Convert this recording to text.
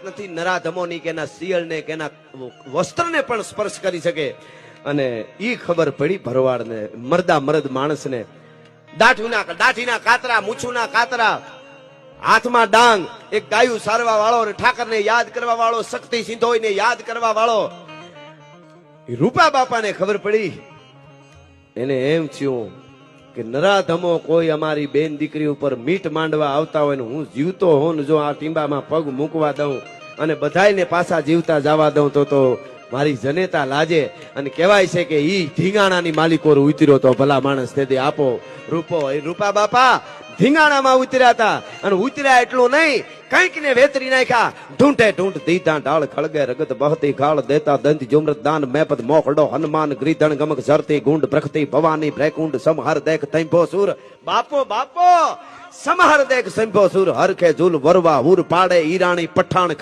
નથી નરાધમોની કે એના શિયળને કે એના વસ્ત્રને પણ સ્પર્શ કરી શકે. અને ઈ ખબર પડી ભરવાડને, મરદા મરદ માણસને. દાઢીના કાતરા, મૂછુના કાતરા, હાથમાં ડાંગ, એક ગાયું સારવા વાળો અને ઠાકરને યાદ કરવા વાળો, શક્તિ સિંધોઈને યાદ કરવા વાળો. રૂપા બાપાને ખબર પડી. એને એમ થયું કે નરાધમો કોઈ અમારી બેન દીકરી ઉપર મીટ માંડવા આવતા હોય ને હું જીવતો હોઉં ને જો આ ટીંબામાં પગ મૂકવા દઉં અને બધાયને પાછા જીવતા જવા દઉં તો મારી જનેતા લાજે. અને કહેવાય છે કે ઈ ધીંગાણાની માલિકો ઉતર્યો તો ભલા માણસ તેથી આપો રૂપો. એ રૂપા બાપા ધીંગાણામાં ઉતર્યા હતા. અને ઉતર્યા એટલું નહીં, કંઈક ને વેતરી નાખ્યા. ઢૂંઢે ઢૂંઢ દીતા ઢાળ ખળગે રગત બહતી ગાળ દેતા દંત જુમરત દાન મેપદ મોકડો હનુમાન ગ્રીધણ ગમક ઝરતી ગુંડ પ્રખતી ભવાની ભ્રેકુંડ સમહર દેખ તૈંભો સુર. બાપો બાપો સમહર દેખ સંભો સુર હરખે ઝૂલ વરવા હુર પાડે ઈરાણી પઠાણ